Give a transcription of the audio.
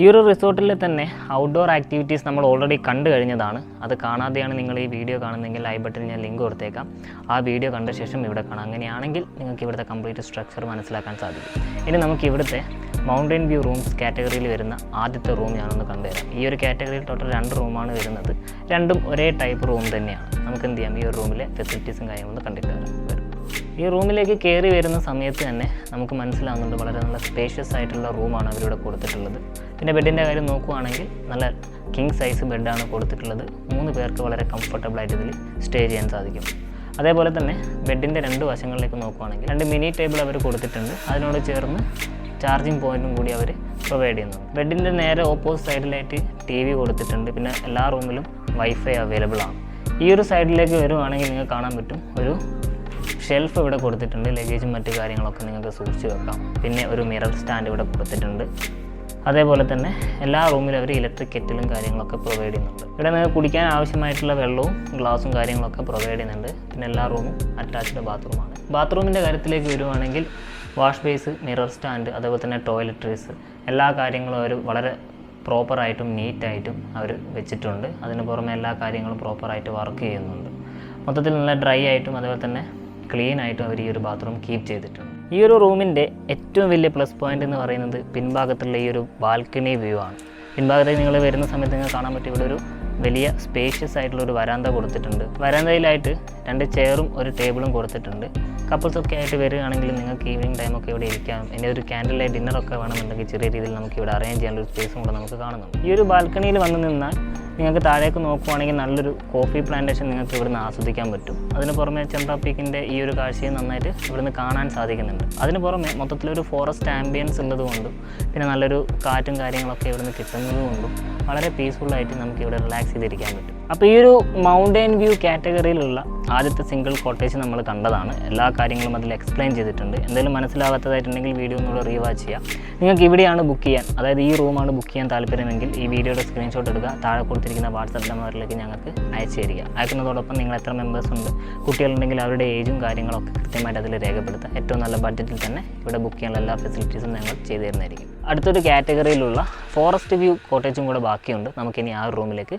ഈ ഒരു റിസോർട്ടിൽ തന്നെ ഔട്ട്ഡോർ ആക്ടിവിറ്റീസ് നമ്മൾ ഓൾറെഡി കണ്ടു കഴിഞ്ഞതാണ്. അത് കാണാതെയാണ് നിങ്ങൾ ഈ വീഡിയോ കാണുന്നതെങ്കിൽ ഐ ബട്ടണിൽ ഞാൻ ലിങ്ക് കൊടുത്തേക്കാം. ആ വീഡിയോ കണ്ട ശേഷം ഇവിടെ കാണാം. അങ്ങനെയാണെങ്കിൽ നിങ്ങൾക്ക് ഇവിടുത്തെ കംപ്ലീറ്റ് സ്ട്രക്ചർ മനസ്സിലാക്കാൻ സാധിക്കും. ഇനി നമുക്ക് ഇവിടുത്തെ മൗണ്ടൻ വ്യൂ റൂംസ് കാറ്റഗറിയിൽ വരുന്ന ആദ്യത്തെ റൂം ഞാനൊന്ന് കണ്ടുതരാം. ഈ ഒരു കാറ്റഗറിയിൽ ടോട്ടൽ 2 റൂമാണ് വരുന്നത്. രണ്ടും ഒരേ ടൈപ്പ് റൂം തന്നെയാണ്. നമുക്ക് എന്ത് ചെയ്യാം, ഈ ഒരു റൂമിലെ ഫെസിലിറ്റീസും കാര്യങ്ങളൊന്ന് കണ്ടിട്ട് വരാം. ഈ റൂമിലേക്ക് കയറി വരുന്ന സമയത്ത് തന്നെ നമുക്ക് മനസ്സിലാവുന്നുണ്ട് വളരെ നല്ല സ്പേഷ്യസ് ആയിട്ടുള്ള റൂമാണ് അവരിവിടെ കൊടുത്തിട്ടുള്ളത്. പിന്നെ ബെഡിൻ്റെ കാര്യം നോക്കുകയാണെങ്കിൽ നല്ല കിങ് സൈസ് ബെഡാണ് കൊടുത്തിട്ടുള്ളത്. 3 പേർക്ക് വളരെ കംഫർട്ടബിളായിട്ട് ഇതിൽ സ്റ്റേ ചെയ്യാൻ സാധിക്കും. അതേപോലെ തന്നെ ബെഡിൻ്റെ 2 വശങ്ങളിലേക്ക് നോക്കുകയാണെങ്കിൽ 2 മിനി ടേബിൾ അവർ കൊടുത്തിട്ടുണ്ട്. അതിനോട് ചേർന്ന് ചാർജിങ് പോയിൻറ്റും കൂടി അവർ പ്രൊവൈഡ് ചെയ്യുന്നുണ്ട്. ബെഡിൻ്റെ നേരെ ഓപ്പോസിറ്റ് സൈഡിലായിട്ട് TV കൊടുത്തിട്ടുണ്ട്. പിന്നെ എല്ലാ റൂമിലും വൈഫൈ അവൈലബിൾ ആണ്. ഈ ഒരു സൈഡിലേക്ക് വരുവാണെങ്കിൽ നിങ്ങൾക്ക് കാണാൻ പറ്റും ഒരു ഷെൽഫ് ഇവിടെ കൊടുത്തിട്ടുണ്ട്. ലഗേജും മറ്റു കാര്യങ്ങളൊക്കെ നിങ്ങൾക്ക് സൂക്ഷിച്ച് വെക്കാം. പിന്നെ ഒരു മിറർ സ്റ്റാൻഡ് ഇവിടെ കൊടുത്തിട്ടുണ്ട്. അതേപോലെ തന്നെ എല്ലാ റൂമിലും അവർ ഇലക്ട്രിക് കെറ്റിലും കാര്യങ്ങളൊക്കെ പ്രൊവൈഡ് ചെയ്യുന്നുണ്ട്. ഇവിടെ നിങ്ങൾക്ക് കുടിക്കാൻ ആവശ്യമായിട്ടുള്ള വെള്ളവും ഗ്ലാസും കാര്യങ്ങളൊക്കെ പ്രൊവൈഡ് ചെയ്യുന്നുണ്ട്. പിന്നെ എല്ലാ റൂമും അറ്റാച്ച്ഡ് ബാത്റൂമാണ്. ബാത്റൂമിൻ്റെ കാര്യത്തിലേക്ക് വരുവാണെങ്കിൽ വാഷ് ബേസ്, മിറർ സ്റ്റാൻഡ്, അതേപോലെ തന്നെ ടോയ്ലറ്ററീസ് എല്ലാ കാര്യങ്ങളും അവർ വളരെ പ്രോപ്പറായിട്ടും നീറ്റായിട്ടും അവർ വെച്ചിട്ടുണ്ട്. അതിന് പുറമെ എല്ലാ കാര്യങ്ങളും പ്രോപ്പറായിട്ട് വർക്ക് ചെയ്യുന്നുണ്ട്. മൊത്തത്തിൽ നല്ല ഡ്രൈ ആയിട്ടും അതേപോലെ തന്നെ ക്ലീൻ ആയിട്ടും അവർ ഈ ഒരു ബാത്റൂം കീപ്പ് ചെയ്തിട്ടുണ്ട്. ഈ ഒരു റൂമിൻ്റെ ഏറ്റവും വലിയ പ്ലസ് പോയിൻ്റ് എന്ന് പറയുന്നത് പിൻഭാഗത്തുള്ള ഈ ഒരു ബാൽക്കണി വ്യൂ ആണ്. പിൻഭാഗത്തേക്ക് നിങ്ങൾ വരുന്ന സമയത്ത് നിങ്ങൾക്ക് കാണാൻ പറ്റും ഇവിടെ ഒരു വലിയ സ്പേഷ്യസ് ആയിട്ടുള്ള ഒരു വരാന്ത കൊടുത്തിട്ടുണ്ട്. വരാന്തയിലായിട്ട് 2 ചെയറും ഒരു ടേബിളും കൊടുത്തിട്ടുണ്ട്. കപ്പിൾസൊക്കെ ആയിട്ട് വരികയാണെങ്കിൽ നിങ്ങൾക്ക് ഈവനിങ് ടൈമൊക്കെ ഇവിടെ ഇരിക്കാം. ഇനി ഒരു ക്യാൻഡിൽ ലൈറ്റ് ഡിന്നറൊക്കെ വേണമെന്നുണ്ടെങ്കിൽ ചെറിയ രീതിയിൽ നമുക്ക് ഇവിടെ അറേഞ്ച് ചെയ്യാനുള്ള ഒരു സ്പേസും കൂടെ നമുക്ക് കാണുന്നുണ്ട്. ഈ ഒരു ബാൽക്കണിയിൽ വന്ന് നിന്നാൽ നിങ്ങൾക്ക് താഴേക്ക് നോക്കുവാണെങ്കിൽ നല്ലൊരു കോഫി പ്ലാന്റേഷൻ നിങ്ങൾക്ക് ഇവിടുന്ന് ആസ്വദിക്കാൻ പറ്റും. അതിന് പുറമെ ചെമ്പ്ര പീക്കിൻ്റെ ഈ ഒരു കാഴ്ചയും നന്നായിട്ട് ഇവിടുന്ന് കാണാൻ സാധിക്കുന്നുണ്ട്. അതിന് പുറമെ മൊത്തത്തിലൊരു ഫോറസ്റ്റ് ആംബിയൻസ് ഉള്ളതുകൊണ്ടും പിന്നെ നല്ലൊരു കാറ്റും കാര്യങ്ങളൊക്കെ ഇവിടുന്ന് കിട്ടുന്നതുകൊണ്ടും വളരെ പീസ്ഫുള്ളായിട്ട് നമുക്ക് ഇവിടെ റിലാക്സ് ചെയ്തിരിക്കാൻ പറ്റും. അപ്പോൾ ഈ ഒരു മൗണ്ടൻ വ്യൂ കാറ്റഗറിയിലുള്ള ആദ്യത്തെ സിംഗിൾ കോട്ടേജ് നമ്മൾ കണ്ടതാണ്. എല്ലാ കാര്യങ്ങളും അതിൽ എക്സ്പ്ലെയിൻ ചെയ്തിട്ടുണ്ട്. എന്തെങ്കിലും മനസ്സിലാവാത്തതായിട്ടുണ്ടെങ്കിൽ വീഡിയോ ഒന്നുകൂടെ റീവാച്ച് ചെയ്യാം. നിങ്ങൾക്ക് ഇവിടെയാണ് ബുക്ക് ചെയ്യാൻ, അതായത് ഈ റൂമാണ് ബുക്ക് ചെയ്യാൻ താല്പര്യമെങ്കിൽ ഈ വീഡിയോയുടെ സ്ക്രീൻഷോട്ട് എടുക്കുക. താഴെ കൊടുത്തിരിക്കുന്ന വാട്സാപ്പ് നമ്പറിലേക്ക് ഞങ്ങൾക്ക് അയച്ചു തരിക. അയക്കുന്നതോടൊപ്പം നിങ്ങൾ എത്ര മെമ്പേഴ്സ് ഉണ്ട്, കുട്ടികളുണ്ടെങ്കിൽ അവരുടെ ഏജും കാര്യങ്ങളൊക്കെ കൃത്യമായിട്ട് അതിൽ രേഖപ്പെടുത്തുക. ഏറ്റവും നല്ല ബഡ്ജറ്റിൽ തന്നെ ഇവിടെ ബുക്ക് ചെയ്യാനുള്ള എല്ലാ ഫെസിലിറ്റീസും ഞങ്ങൾ ചെയ്തു തരുന്നതായിരിക്കും. അടുത്തൊരു കാറ്റഗറിയിലുള്ള ഫോറസ്റ്റ് വ്യൂ കോട്ടേജും കൂടെ ബാക്കിയുണ്ട്. നമുക്കിനി ആ റൂമിലേക്ക്